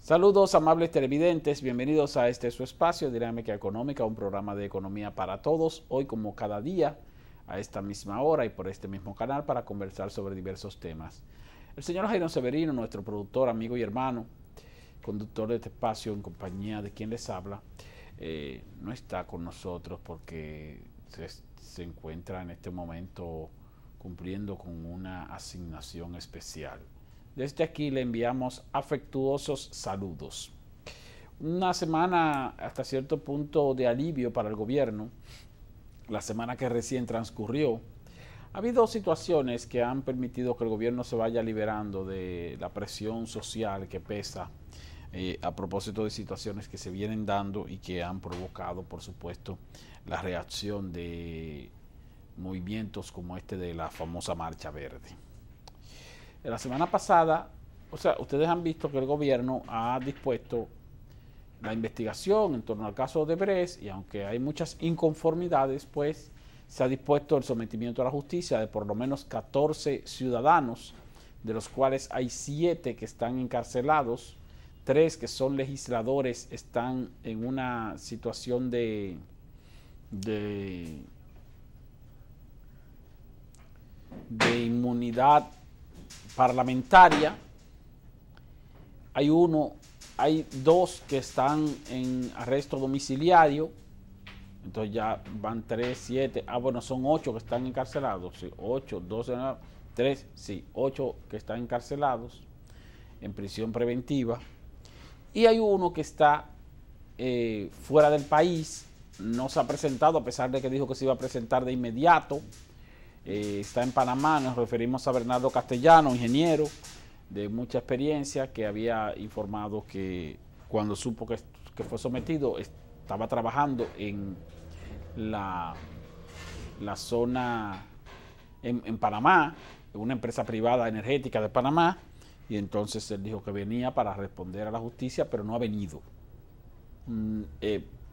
Saludos, amables televidentes, bienvenidos a este su espacio, Dinámica Económica, un programa de economía para todos, hoy como cada día, a esta misma hora y por este mismo canal para conversar sobre diversos temas. El señor Jairo Severino, nuestro productor, amigo y hermano, conductor de este espacio en compañía de quien les habla, no está con nosotros porque se encuentra en este momento cumpliendo con una asignación especial. Desde aquí le enviamos afectuosos saludos. Una semana hasta cierto punto de alivio para el gobierno, la semana que recién transcurrió. Ha habido situaciones que han permitido que el gobierno se vaya liberando de la presión social que pesa a propósito de situaciones que se vienen dando y que han provocado, por supuesto, la reacción de movimientos como este de la famosa Marcha Verde. La semana pasada, ustedes han visto que el gobierno ha dispuesto la investigación en torno al caso de Odebrecht y aunque hay muchas inconformidades, pues se ha dispuesto el sometimiento a la justicia de por lo menos 14 ciudadanos, de los cuales hay 7 que están encarcelados, 3 que son legisladores están en una situación de inmunidad parlamentaria. Hay 2 que están en arresto domiciliario, entonces ya van 3, 7, son 8 que están encarcelados, sí, 8, 12, 3, sí, 8 que están encarcelados en prisión preventiva, y hay 1 que está fuera del país, no se ha presentado a pesar de que dijo que se iba a presentar de inmediato. Está en Panamá. Nos referimos a Bernardo Castellano, ingeniero de mucha experiencia, que había informado que cuando supo que fue sometido, estaba trabajando en la zona en Panamá, en una empresa privada energética de Panamá, y entonces él dijo que venía para responder a la justicia, pero no ha venido.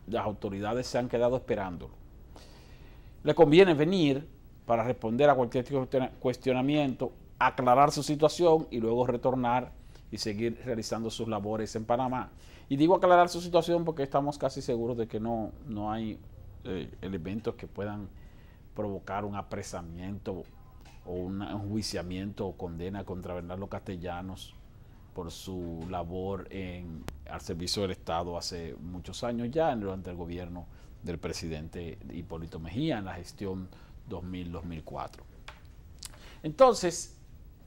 Las autoridades se han quedado esperándolo. Le conviene venir para responder a cualquier cuestionamiento, aclarar su situación y luego retornar y seguir realizando sus labores en Panamá. Y digo aclarar su situación porque estamos casi seguros de que no hay elementos que puedan provocar un apresamiento o un enjuiciamiento o condena contra Bernardo Castellanos por su labor al servicio del Estado hace muchos años ya, durante el gobierno del presidente Hipólito Mejía, en la gestión 2000-2004. Entonces,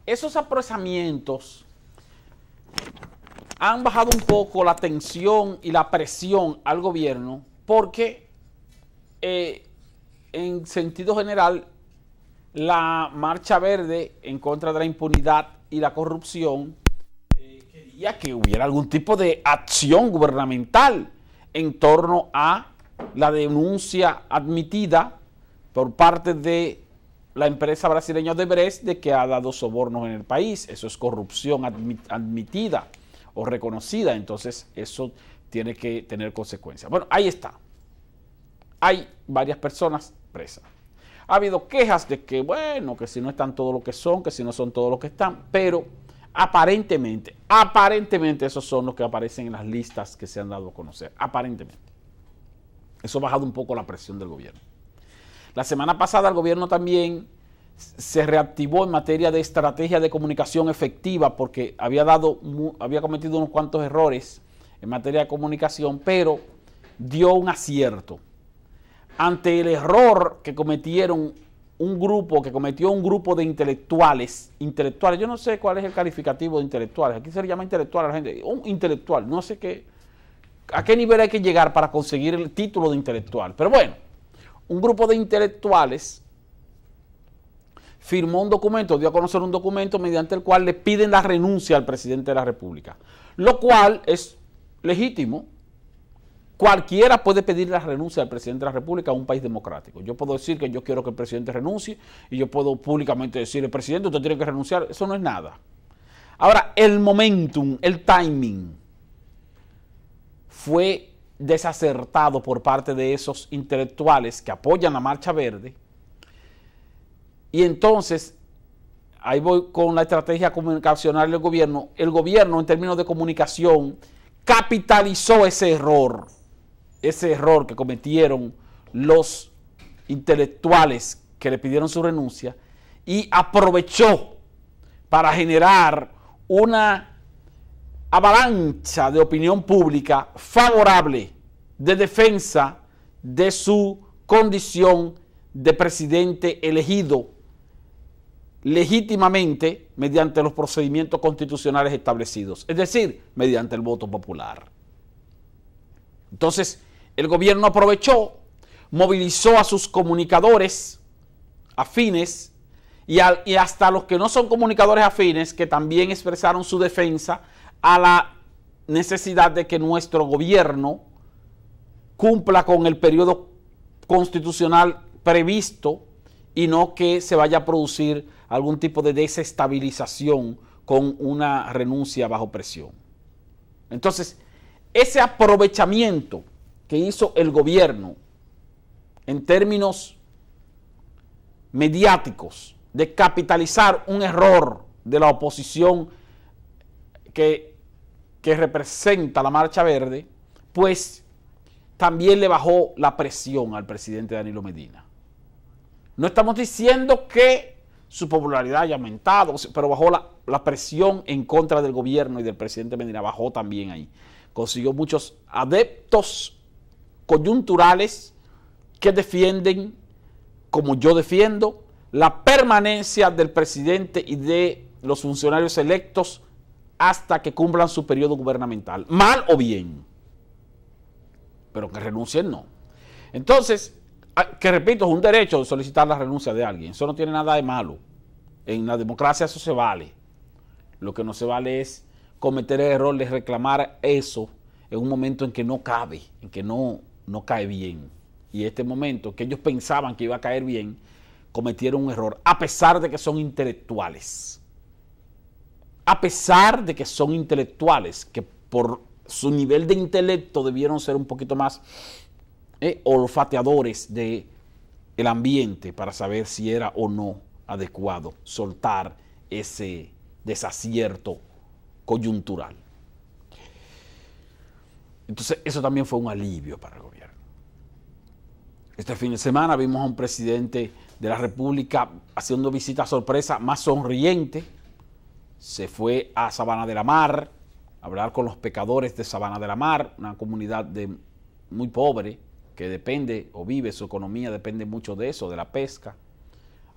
esos apresamientos han bajado un poco la tensión y la presión al gobierno porque, en sentido general, la Marcha Verde en contra de la impunidad y la corrupción quería que hubiera algún tipo de acción gubernamental en torno a la denuncia admitida por parte de la empresa brasileña Odebrecht de que ha dado sobornos en el país. Eso es corrupción admitida o reconocida, entonces eso tiene que tener consecuencias. Bueno, ahí está. Hay varias personas presas. Ha habido quejas de que, que si no están todos los que son, que si no son todos los que están, pero aparentemente esos son los que aparecen en las listas que se han dado a conocer. Aparentemente. Eso ha bajado un poco la presión del gobierno. La semana pasada el gobierno también se reactivó en materia de estrategia de comunicación efectiva porque había cometido unos cuantos errores en materia de comunicación, pero dio un acierto. Ante el error que cometió un grupo de intelectuales, yo no sé cuál es el calificativo de intelectuales, aquí se le llama intelectual a la gente, un intelectual, no sé a qué nivel hay que llegar para conseguir el título de intelectual, pero bueno, un grupo de intelectuales firmó un documento, dio a conocer un documento mediante el cual le piden la renuncia al presidente de la República, lo cual es legítimo. Cualquiera puede pedir la renuncia al presidente de la República en un país democrático. Yo puedo decir que yo quiero que el presidente renuncie y yo puedo públicamente decirle, presidente, usted tiene que renunciar. Eso no es nada. Ahora, el momentum, el timing fue desacertado por parte de esos intelectuales que apoyan la Marcha Verde. Y entonces, ahí voy con la estrategia comunicacional del gobierno. El gobierno, en términos de comunicación, capitalizó ese error que cometieron los intelectuales que le pidieron su renuncia y aprovechó para generar una avalancha de opinión pública favorable de defensa de su condición de presidente elegido legítimamente mediante los procedimientos constitucionales establecidos, es decir, mediante el voto popular. Entonces, el gobierno aprovechó, movilizó a sus comunicadores afines y hasta los que no son comunicadores afines, que también expresaron su defensa a la necesidad de que nuestro gobierno cumpla con el periodo constitucional previsto y no que se vaya a producir algún tipo de desestabilización con una renuncia bajo presión. Entonces, ese aprovechamiento que hizo el gobierno en términos mediáticos de capitalizar un error de la oposición que representa la Marcha Verde, pues también le bajó la presión al presidente Danilo Medina. No estamos diciendo que su popularidad haya aumentado, pero bajó la presión en contra del gobierno y del presidente Medina, bajó también ahí. Consiguió muchos adeptos coyunturales que defienden, como yo defiendo, la permanencia del presidente y de los funcionarios electos hasta que cumplan su periodo gubernamental, mal o bien, pero que renuncien no. Entonces, que repito, es un derecho solicitar la renuncia de alguien, eso no tiene nada de malo. En la democracia eso se vale. Lo que no se vale es cometer el error de reclamar eso en un momento en que no cabe, en que no cae bien. Y este momento que ellos pensaban que iba a caer bien, cometieron un error, a pesar de que son intelectuales. A pesar de que son intelectuales, que por su nivel de intelecto debieron ser un poquito más olfateadores del ambiente para saber si era o no adecuado soltar ese desacierto coyuntural. Entonces, eso también fue un alivio para el gobierno. Este fin de semana vimos a un presidente de la República haciendo visita sorpresa más sonriente. Se fue a Sabana de la Mar a hablar con los pescadores de Sabana de la Mar, una comunidad muy pobre que depende o vive, su economía depende mucho de eso, de la pesca.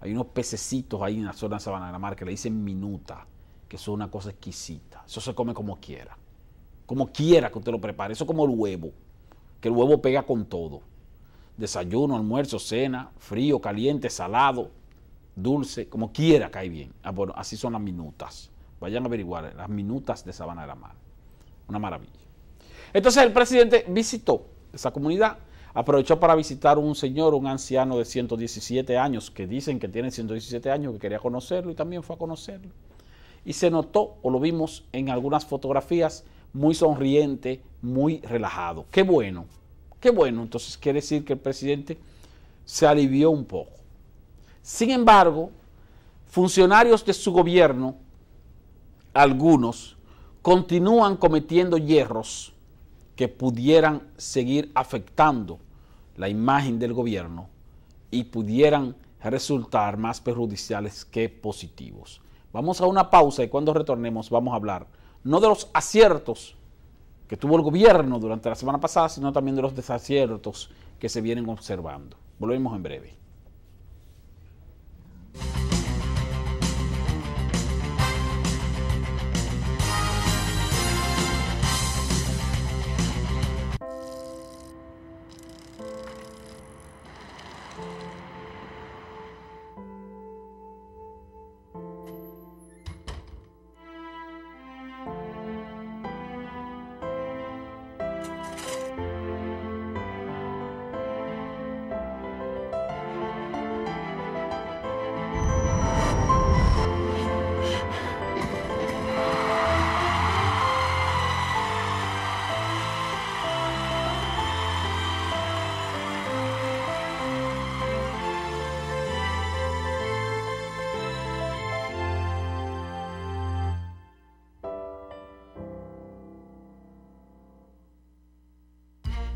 Hay unos pececitos ahí en la zona de Sabana de la Mar que le dicen minuta, que son una cosa exquisita. Eso se come como quiera que usted lo prepare. Eso es como el huevo, que el huevo pega con todo. Desayuno, almuerzo, cena, frío, caliente, salado, dulce, como quiera cae bien. Bueno, así son las minutas. Vayan a averiguar las minutas de Sabana de la Mar. Una maravilla. Entonces el presidente visitó esa comunidad, aprovechó para visitar un señor, un anciano de 117 años, que dicen que tiene 117 años, que quería conocerlo y también fue a conocerlo. Y se notó, o lo vimos en algunas fotografías, muy sonriente, muy relajado. Qué bueno, qué bueno. Entonces quiere decir que el presidente se alivió un poco. Sin embargo, funcionarios de su gobierno, algunos, continúan cometiendo hierros que pudieran seguir afectando la imagen del gobierno y pudieran resultar más perjudiciales que positivos. Vamos a una pausa y cuando retornemos vamos a hablar no de los aciertos que tuvo el gobierno durante la semana pasada, sino también de los desaciertos que se vienen observando. Volvemos en breve.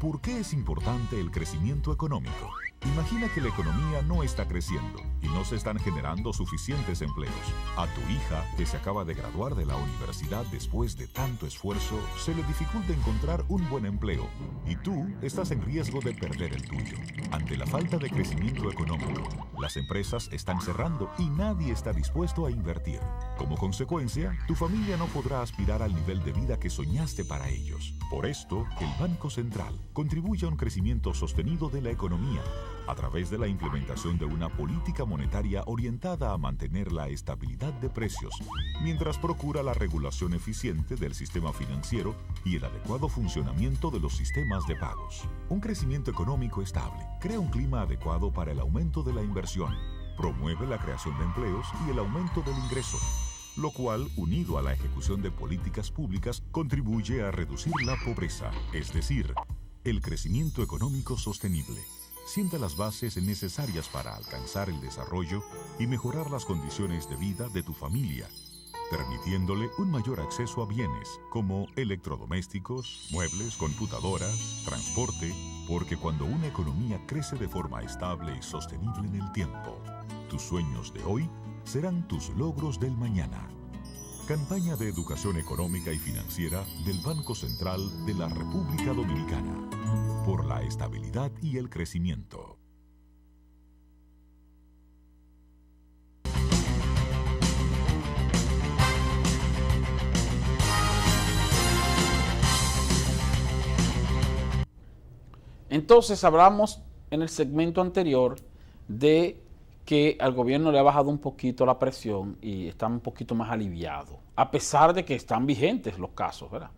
¿Por qué es importante el crecimiento económico? Imagina que la economía no está creciendo y no se están generando suficientes empleos. A tu hija, que se acaba de graduar de la universidad después de tanto esfuerzo, se le dificulta encontrar un buen empleo y tú estás en riesgo de perder el tuyo. Ante la falta de crecimiento económico, las empresas están cerrando y nadie está dispuesto a invertir. Como consecuencia, tu familia no podrá aspirar al nivel de vida que soñaste para ellos. Por esto, el Banco Central contribuye a un crecimiento sostenido de la economía a través de la implementación de una política monetaria orientada a mantener la estabilidad de precios, mientras procura la regulación eficiente del sistema financiero y el adecuado funcionamiento de los sistemas de pagos. Un crecimiento económico estable crea un clima adecuado para el aumento de la inversión, promueve la creación de empleos y el aumento del ingreso, lo cual, unido a la ejecución de políticas públicas, contribuye a reducir la pobreza, es decir, el crecimiento económico sostenible. Sienta las bases necesarias para alcanzar el desarrollo y mejorar las condiciones de vida de tu familia, permitiéndole un mayor acceso a bienes como electrodomésticos, muebles, computadoras, transporte, porque cuando una economía crece de forma estable y sostenible en el tiempo, tus sueños de hoy serán tus logros del mañana. Campaña de Educación Económica y Financiera del Banco Central de la República Dominicana. Por la estabilidad y el crecimiento. Entonces hablamos en el segmento anterior de que al gobierno le ha bajado un poquito la presión y está un poquito más aliviado, a pesar de que están vigentes los casos, ¿verdad?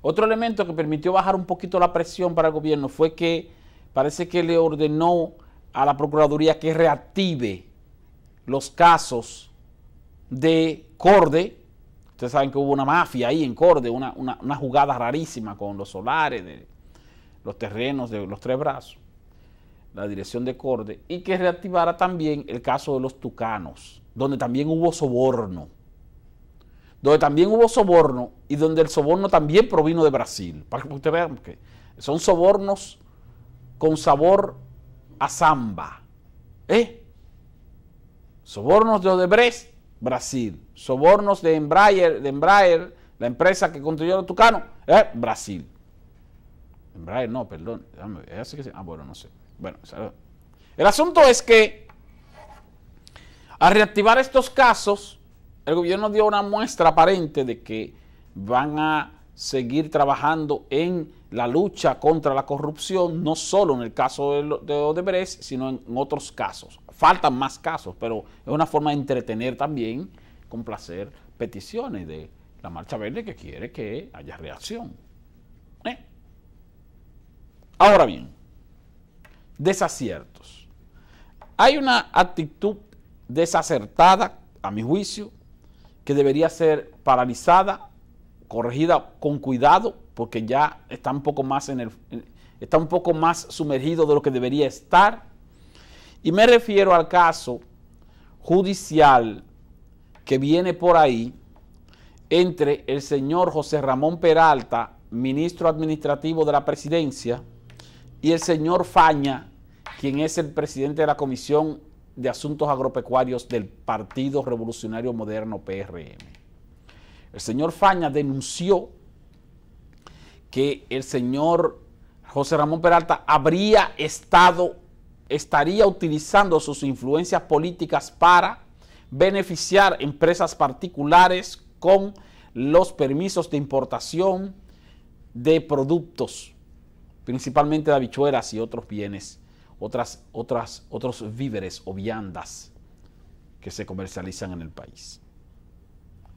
Otro elemento que permitió bajar un poquito la presión para el gobierno fue que parece que le ordenó a la Procuraduría que reactive los casos de Corde. Ustedes saben que hubo una mafia ahí en Corde, una jugada rarísima con los solares, de los terrenos de los Tres Brazos, la dirección de Corde, y que reactivara también el caso de los Tucanos, donde también hubo soborno. Y donde el soborno también provino de Brasil. Para que ustedes vean que son sobornos con sabor a samba. Sobornos de Odebrecht, Brasil. Sobornos de Embraer, la empresa que construyó los Tucanos, Brasil. Embraer no, perdón. Bueno, no sé. Bueno, el asunto es que al reactivar estos casos, el gobierno dio una muestra aparente de que van a seguir trabajando en la lucha contra la corrupción, no solo en el caso de Odebrecht, sino en otros casos. Faltan más casos, pero es una forma de entretener también, complacer peticiones de la Marcha Verde que quiere que haya reacción. Ahora bien, desaciertos. Hay una actitud desacertada, a mi juicio, que debería ser paralizada, corregida con cuidado, porque ya está un poco más está un poco más sumergido de lo que debería estar. Y me refiero al caso judicial que viene por ahí entre el señor José Ramón Peralta, ministro administrativo de la presidencia, y el señor Faña, quien es el presidente de la Comisión de Asuntos Agropecuarios del Partido Revolucionario Moderno, PRM. El señor Faña denunció que el señor José Ramón Peralta estaría utilizando sus influencias políticas para beneficiar empresas particulares con los permisos de importación de productos, principalmente de habichuelas y otros bienes, otros víveres o viandas que se comercializan en el país.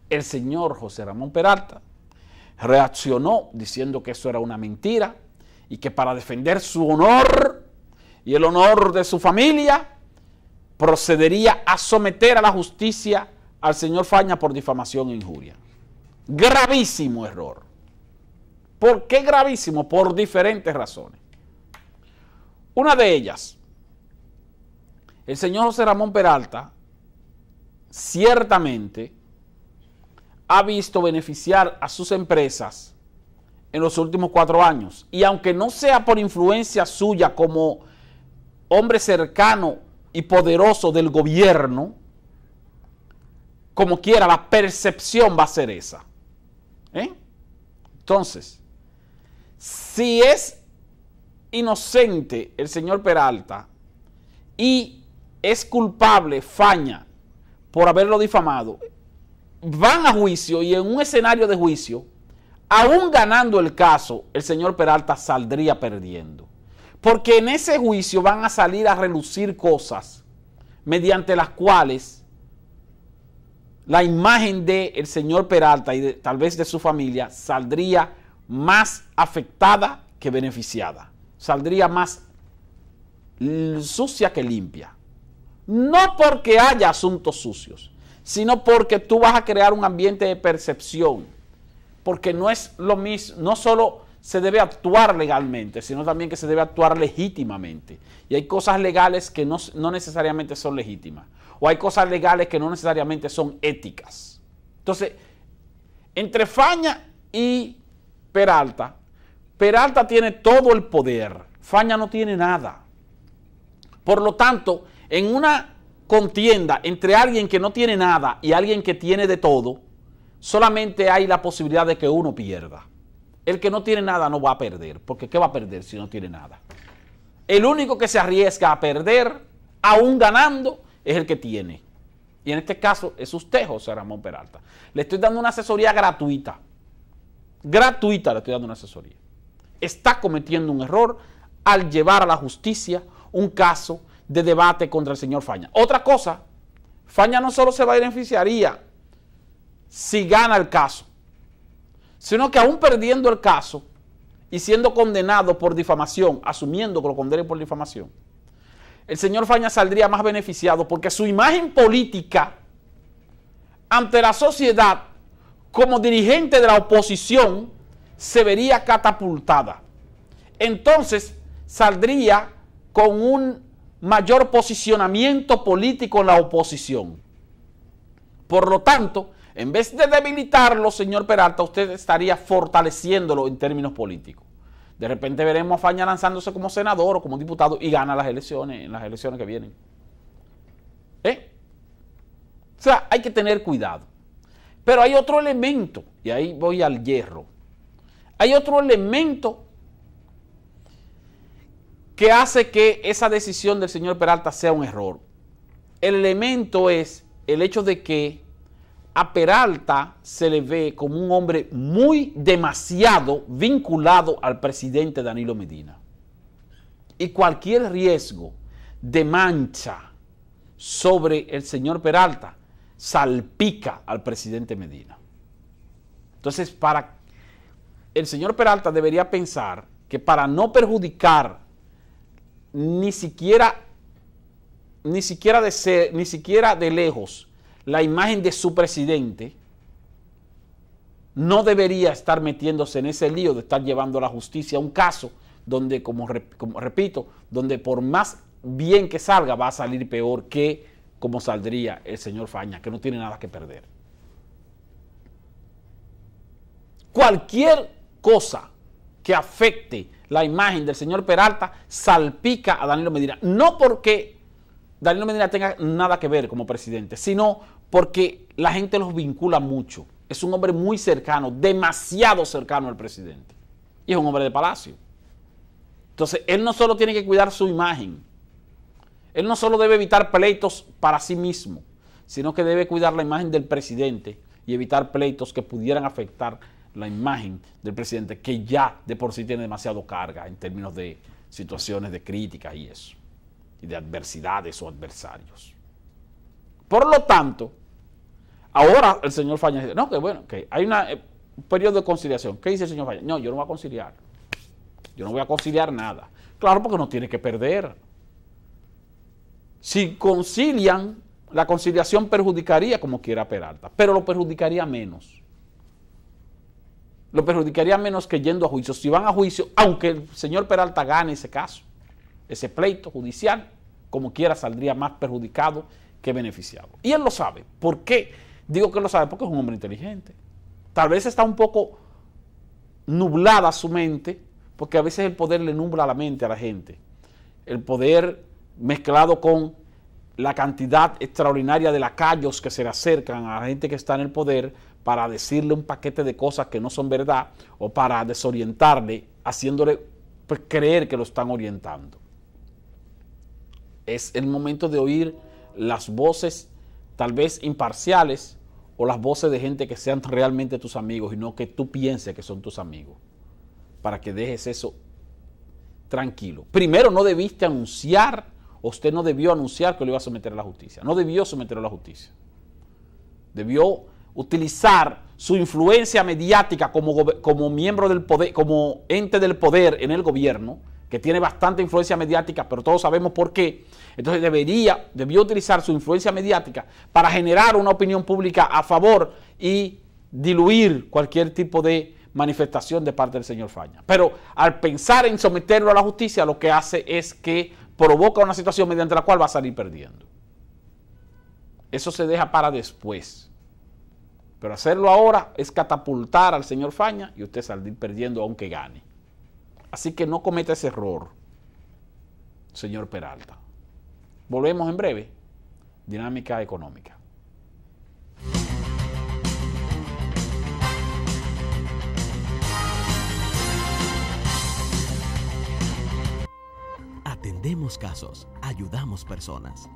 El señor José Ramón Peralta reaccionó diciendo que eso era una mentira y que para defender su honor y el honor de su familia procedería a someter a la justicia al señor Faña por difamación e injuria. Gravísimo error. ¿Por qué gravísimo? Por diferentes razones. Una de ellas, el señor José Ramón Peralta ciertamente ha visto beneficiar a sus empresas en los últimos 4 años. Y aunque no sea por influencia suya como hombre cercano y poderoso del gobierno, como quiera, la percepción va a ser esa. Entonces, si es inocente el señor Peralta y es culpable Faña por haberlo difamado, van a juicio y en un escenario de juicio, aún ganando el caso, el señor Peralta saldría perdiendo. Porque en ese juicio van a salir a relucir cosas mediante las cuales la imagen del señor Peralta y tal vez de su familia saldría más afectada que beneficiada. Saldría más sucia que limpia. No porque haya asuntos sucios, sino porque tú vas a crear un ambiente de percepción. Porque no es lo mismo, no solo se debe actuar legalmente, sino también que se debe actuar legítimamente. Y hay cosas legales que no necesariamente son legítimas. O hay cosas legales que no necesariamente son éticas. Entonces, entre Faña y Peralta, Peralta tiene todo el poder, Faña no tiene nada. Por lo tanto, en una contienda entre alguien que no tiene nada y alguien que tiene de todo, solamente hay la posibilidad de que uno pierda. El que no tiene nada no va a perder, porque ¿qué va a perder si no tiene nada? El único que se arriesga a perder, aún ganando, es el que tiene. Y en este caso es usted, José Ramón Peralta. Le estoy dando una asesoría gratuita. Gratuita le estoy dando una asesoría. Está cometiendo un error al llevar a la justicia un caso de debate contra el señor Faña. Otra cosa, Faña no solo se beneficiaría si gana el caso, sino que aún perdiendo el caso y siendo condenado por difamación, asumiendo que lo condenen por difamación, el señor Faña saldría más beneficiado porque su imagen política ante la sociedad como dirigente de la oposición se vería catapultada. Entonces saldría con un mayor posicionamiento político en la oposición. Por lo tanto, en vez de debilitarlo, señor Peralta, usted estaría fortaleciéndolo en términos políticos. De repente veremos a Faña lanzándose como senador o como diputado y gana las elecciones en las elecciones que vienen. O sea, hay que tener cuidado. Pero hay otro elemento, y ahí voy al hierro. Hay otro elemento que hace que esa decisión del señor Peralta sea un error. El elemento es el hecho de que a Peralta se le ve como un hombre demasiado vinculado al presidente Danilo Medina. Y cualquier riesgo de mancha sobre el señor Peralta salpica al presidente Medina. Entonces, el señor Peralta debería pensar que para no perjudicar ni siquiera de lejos la imagen de su presidente, no debería estar metiéndose en ese lío de estar llevando a la justicia un caso donde, como repito, donde por más bien que salga va a salir peor que como saldría el señor Faña, que no tiene nada que perder. Cualquier cosa que afecte la imagen del señor Peralta salpica a Danilo Medina, no porque Danilo Medina tenga nada que ver como presidente, sino porque la gente los vincula mucho. Es un hombre muy cercano, demasiado cercano al presidente. Y es un hombre de palacio. Entonces, él no solo tiene que cuidar su imagen, él no solo debe evitar pleitos para sí mismo, sino que debe cuidar la imagen del presidente y evitar pleitos que pudieran afectar la imagen del presidente, que ya de por sí tiene demasiado carga en términos de situaciones de críticas y eso, y de adversidades o adversarios. Por lo tanto, ahora el señor Faña dice, no, que bueno, que hay un periodo de conciliación. ¿Qué dice el señor Faña? No, yo no voy a conciliar. Yo no voy a conciliar nada. Claro, porque no tiene que perder. Si concilian, la conciliación perjudicaría como quiera Peralta, pero lo perjudicaría menos. Lo perjudicaría menos que yendo a juicio. Si van a juicio, aunque el señor Peralta gane ese caso, ese pleito judicial, como quiera saldría más perjudicado que beneficiado. Y él lo sabe. ¿Por qué? Digo que lo sabe porque es un hombre inteligente. Tal vez está un poco nublada su mente, porque a veces el poder le nubla la mente a la gente. El poder mezclado con la cantidad extraordinaria de lacayos que se le acercan a la gente que está en el poder para decirle un paquete de cosas que no son verdad o para desorientarle, haciéndole pues, creer que lo están orientando. Es el momento de oír las voces tal vez imparciales o las voces de gente que sean realmente tus amigos y no que tú pienses que son tus amigos, para que dejes eso tranquilo. Primero, no debiste anunciar, o usted no debió anunciar que lo iba a someter a la justicia. No debió someterlo a la justicia. Debió utilizar su influencia mediática como miembro del poder, como ente del poder en el gobierno, que tiene bastante influencia mediática, pero todos sabemos por qué. Entonces debió utilizar su influencia mediática para generar una opinión pública a favor y diluir cualquier tipo de manifestación de parte del señor Faña. Pero al pensar en someterlo a la justicia, lo que hace es que provoca una situación mediante la cual va a salir perdiendo. Eso se deja para después. Pero hacerlo ahora es catapultar al señor Faña y usted salir perdiendo aunque gane. Así que no cometa ese error, señor Peralta. Volvemos en breve. Dinámica económica. Atendemos casos, ayudamos personas.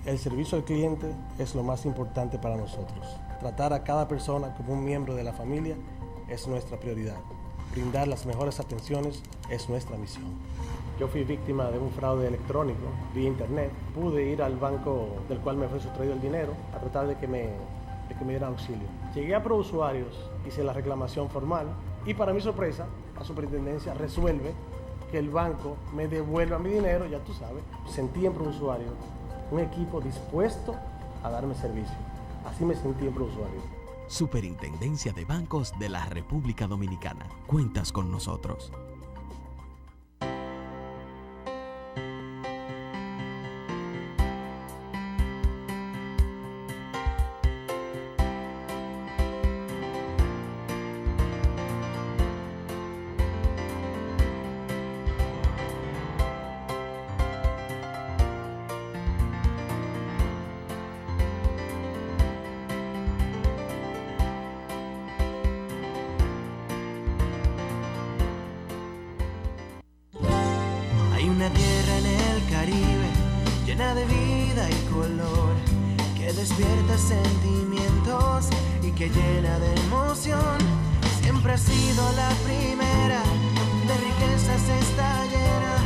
El servicio al cliente es lo más importante para nosotros. Tratar a cada persona como un miembro de la familia es nuestra prioridad. Brindar las mejores atenciones es nuestra misión. Yo fui víctima de un fraude electrónico vía internet. Pude ir al banco del cual me fue sustraído el dinero a tratar de que me dieran auxilio. Llegué a ProUsuarios, hice la reclamación formal y para mi sorpresa, la superintendencia resuelve que el banco me devuelva mi dinero, ya tú sabes. Sentí en ProUsuarios un equipo dispuesto a darme servicio. Así me sentí en ProUsuarios. Superintendencia de Bancos de la República Dominicana. Cuentas con nosotros. Una tierra en el Caribe, llena de vida y color, que despierta sentimientos y que llena de emoción. Siempre ha sido la primera, de riquezas está llena,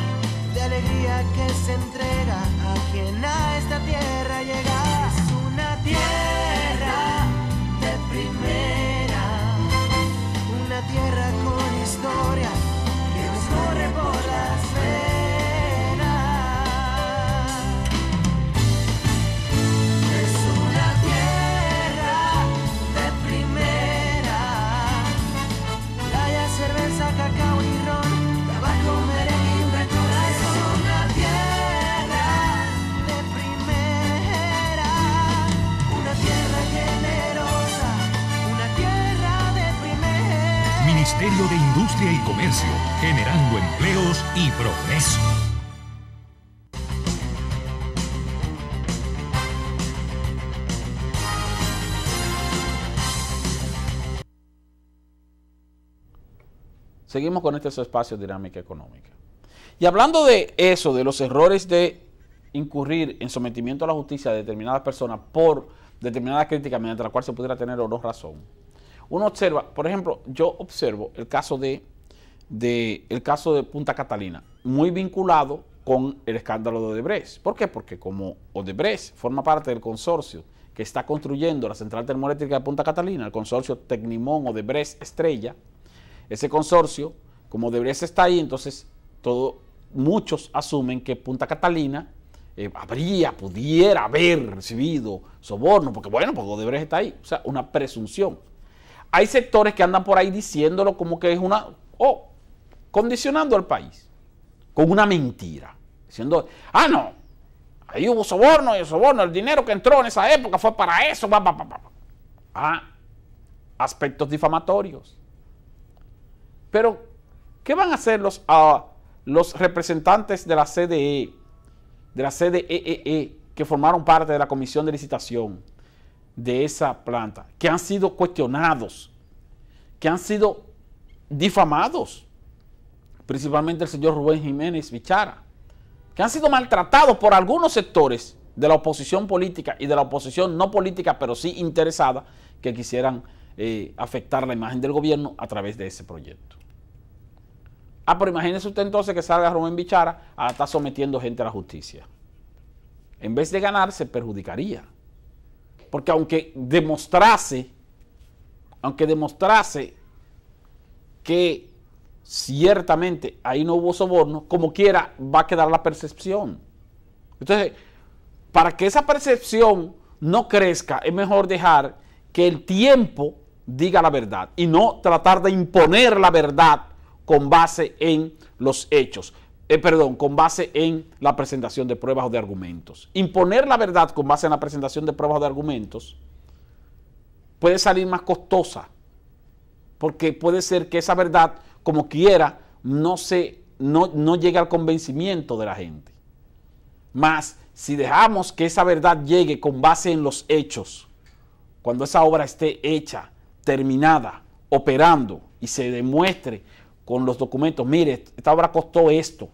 de alegría que se entrega a quien a esta tierra llega. Es una tierra de primera, una tierra con historia que nos corre por las venas. Ministerio de Industria y Comercio, generando empleos y progreso. Seguimos con este espacio de dinámica económica. Y hablando de eso, de los errores de incurrir en sometimiento a la justicia de determinadas personas por determinada crítica mediante la cual se pudiera tener o no razón, uno observa, por ejemplo, yo observo el caso de Punta Catalina, muy vinculado con el escándalo de Odebrecht. ¿Por qué? Porque como Odebrecht forma parte del consorcio que está construyendo la central termoeléctrica de Punta Catalina, el consorcio Tecnimont Odebrecht Estrella, ese consorcio, como Odebrecht está ahí, entonces muchos asumen que Punta Catalina pudiera haber recibido soborno, porque Odebrecht está ahí, o sea, una presunción. Hay sectores que andan por ahí diciéndolo como que es condicionando al país con una mentira, diciendo, no, ahí hubo soborno y el dinero que entró en esa época fue para eso, aspectos difamatorios. Pero, ¿qué van a hacer los representantes de la CDE, de la CDEE, que formaron parte de la comisión de licitación de esa planta, que han sido cuestionados, que han sido difamados, principalmente el señor Rubén Jiménez Bichara, que han sido maltratados por algunos sectores de la oposición política y de la oposición no política, pero sí interesada, que quisieran afectar la imagen del gobierno a través de ese proyecto? Pero imagínese usted entonces que salga Rubén Bichara a estar sometiendo gente a la justicia. En vez de ganar, se perjudicaría. Porque aunque demostrase que ciertamente ahí no hubo soborno, como quiera va a quedar la percepción. Entonces, para que esa percepción no crezca, es mejor dejar que el tiempo diga la verdad y no tratar de imponer la verdad con base en los hechos. Con base en la presentación de pruebas o de argumentos. Imponer la verdad con base en la presentación de pruebas o de argumentos puede salir más costosa, porque puede ser que esa verdad, como quiera, no llegue al convencimiento de la gente. Mas, si dejamos que esa verdad llegue con base en los hechos, cuando esa obra esté hecha, terminada, operando, y se demuestre con los documentos, mire, esta obra costó esto,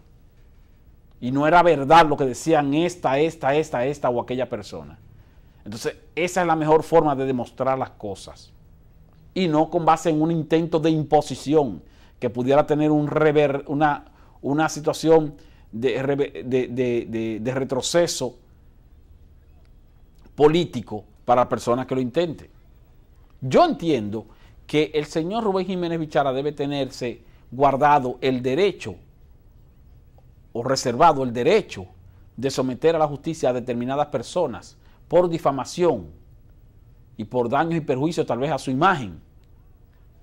y no era verdad lo que decían esta o aquella persona. Entonces, esa es la mejor forma de demostrar las cosas. Y no con base en un intento de imposición que pudiera tener una situación de retroceso político para personas que lo intenten. Yo entiendo que el señor Rubén Jiménez Bichara debe tenerse guardado el derecho o reservado el derecho de someter a la justicia a determinadas personas por difamación y por daños y perjuicios tal vez a su imagen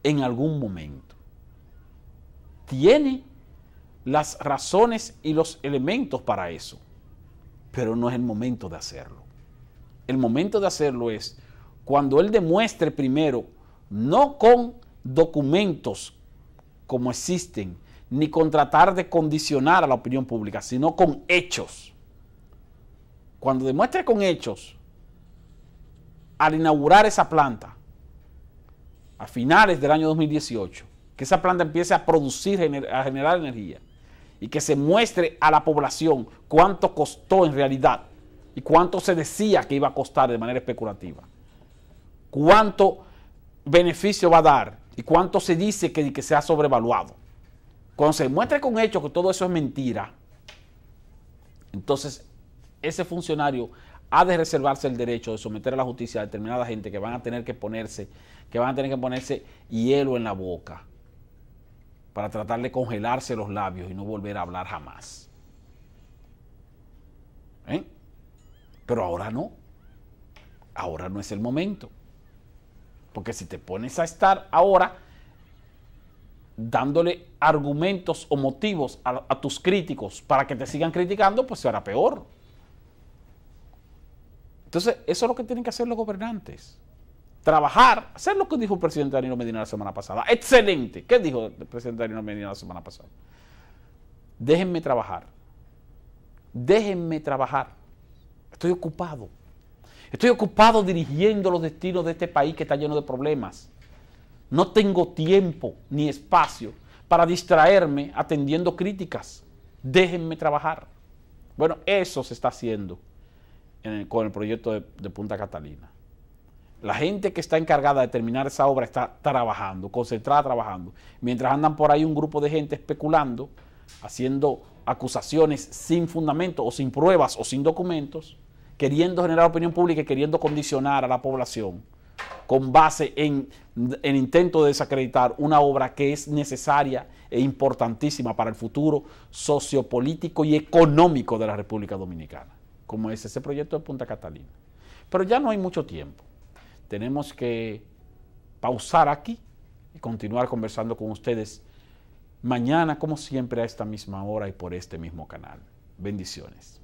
en algún momento. Tiene las razones y los elementos para eso, pero no es el momento de hacerlo. El momento de hacerlo es cuando él demuestre primero, no con documentos como existen, ni con tratar de condicionar a la opinión pública, sino con hechos. Cuando demuestre con hechos, al inaugurar esa planta, a finales del año 2018, que esa planta empiece a producir, a generar energía, y que se muestre a la población cuánto costó en realidad, y cuánto se decía que iba a costar de manera especulativa, cuánto beneficio va a dar, y cuánto se dice que se ha sobrevaluado. Cuando se muestre con hechos que todo eso es mentira, entonces ese funcionario ha de reservarse el derecho de someter a la justicia a determinada gente que van a tener que ponerse hielo en la boca para tratar de congelarse los labios y no volver a hablar jamás. Pero ahora no es el momento, porque si te pones a estar ahora dándole argumentos o motivos a tus críticos para que te sigan criticando, pues será peor. Entonces, eso es lo que tienen que hacer los gobernantes. Trabajar, hacer lo que dijo el presidente Danilo Medina la semana pasada. ¡Excelente! ¿Qué dijo el presidente Danilo Medina la semana pasada? Déjenme trabajar. Déjenme trabajar. Estoy ocupado. Estoy ocupado dirigiendo los destinos de este país que está lleno de problemas. No tengo tiempo ni espacio para distraerme atendiendo críticas. Déjenme trabajar. Bueno, eso se está haciendo con el proyecto de Punta Catalina. La gente que está encargada de terminar esa obra está trabajando, concentrada trabajando, mientras andan por ahí un grupo de gente especulando, haciendo acusaciones sin fundamento o sin pruebas o sin documentos, queriendo generar opinión pública y queriendo condicionar a la población con base en intento de desacreditar una obra que es necesaria e importantísima para el futuro sociopolítico y económico de la República Dominicana, como es ese proyecto de Punta Catalina. Pero ya no hay mucho tiempo. Tenemos que pausar aquí y continuar conversando con ustedes mañana, como siempre, a esta misma hora y por este mismo canal. Bendiciones.